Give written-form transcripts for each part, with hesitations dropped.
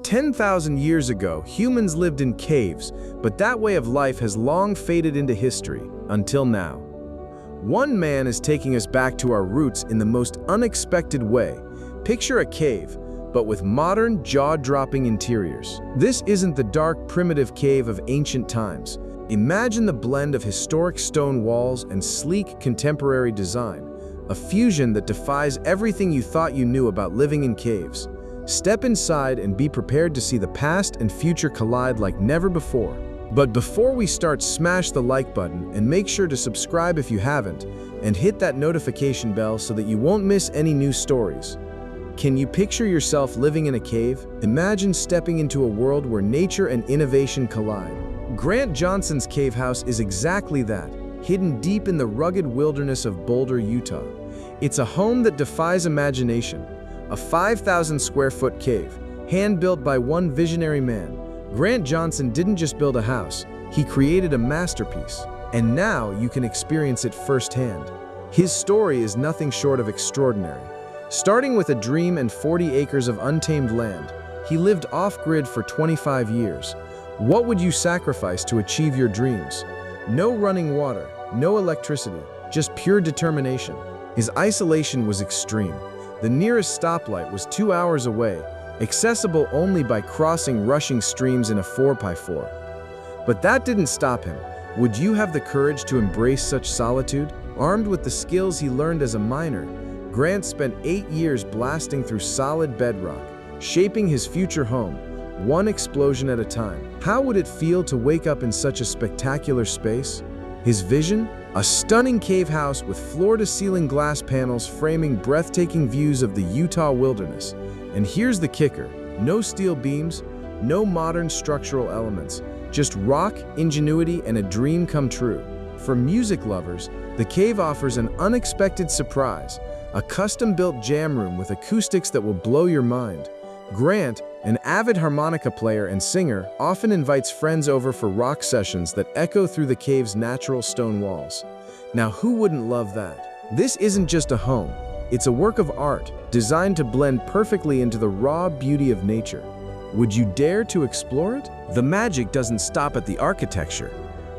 10,000 years ago, humans lived in caves, but that way of life has long faded into history, until now. One man is taking us back to our roots in the most unexpected way. Picture a cave, but with modern, jaw-dropping interiors. This isn't the dark, primitive cave of ancient times. Imagine the blend of historic stone walls and sleek, contemporary design, a fusion that defies everything you thought you knew about living in caves. Step inside and be prepared to see the past and future collide like never before. But before we start, smash the like button and make sure to subscribe if you haven't, and hit that notification bell so that you won't miss any new stories. Can you picture yourself living in a cave? Imagine stepping into a world where nature and innovation collide. Grant Johnson's cave house is exactly that, hidden deep in the rugged wilderness of Boulder, Utah. It's a home that defies imagination, a 5,000 square foot cave, hand-built by one visionary man. Grant Johnson didn't just build a house, he created a masterpiece. And now you can experience it firsthand. His story is nothing short of extraordinary. Starting with a dream and 40 acres of untamed land, he lived off-grid for 25 years. What would you sacrifice to achieve your dreams? No running water, no electricity, just pure determination. His isolation was extreme. The nearest stoplight was 2 hours away, accessible only by crossing rushing streams in a 4x4. But that didn't stop him. Would you have the courage to embrace such solitude? Armed with the skills he learned as a miner, Grant spent 8 years blasting through solid bedrock, shaping his future home, one explosion at a time. How would it feel to wake up in such a spectacular space? His vision? A stunning cave house with floor-to-ceiling glass panels framing breathtaking views of the Utah wilderness. And here's the kicker: no steel beams, no modern structural elements, just rock, ingenuity, and a dream come true. For music lovers, the cave offers an unexpected surprise, a custom-built jam room with acoustics that will blow your mind. Grant, an avid harmonica player and singer, often invites friends over for rock sessions that echo through the cave's natural stone walls. Now, who wouldn't love that? This isn't just a home. It's a work of art, designed to blend perfectly into the raw beauty of nature. Would you dare to explore it? The magic doesn't stop at the architecture.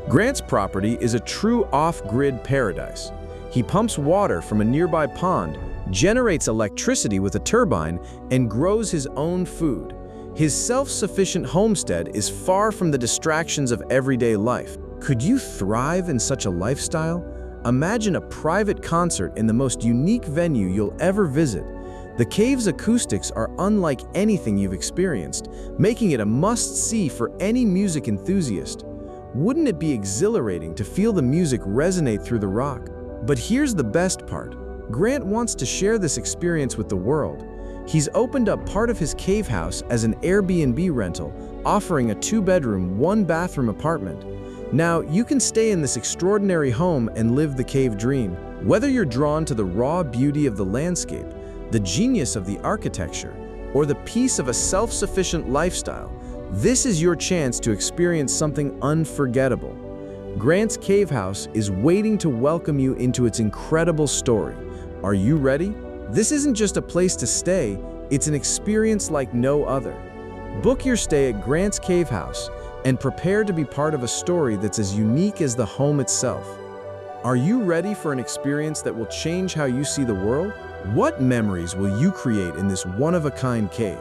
Grant's property is a true off-grid paradise. He pumps water from a nearby pond, generates electricity with a turbine, and grows his own food. His self-sufficient homestead is far from the distractions of everyday life. Could you thrive in such a lifestyle? Imagine a private concert in the most unique venue you'll ever visit. The cave's acoustics are unlike anything you've experienced, making it a must-see for any music enthusiast. Wouldn't it be exhilarating to feel the music resonate through the rock? But here's the best part. Grant wants to share this experience with the world. He's opened up part of his cave house as an Airbnb rental, offering a 2-bedroom, 1-bathroom apartment. Now, you can stay in this extraordinary home and live the cave dream. Whether you're drawn to the raw beauty of the landscape, the genius of the architecture, or the peace of a self-sufficient lifestyle, this is your chance to experience something unforgettable. Grant's Cave House is waiting to welcome you into its incredible story. Are you ready? This isn't just a place to stay, it's an experience like no other. Book your stay at Grant's Cave House and prepare to be part of a story that's as unique as the home itself. Are you ready for an experience that will change how you see the world? What memories will you create in this one-of-a-kind cave?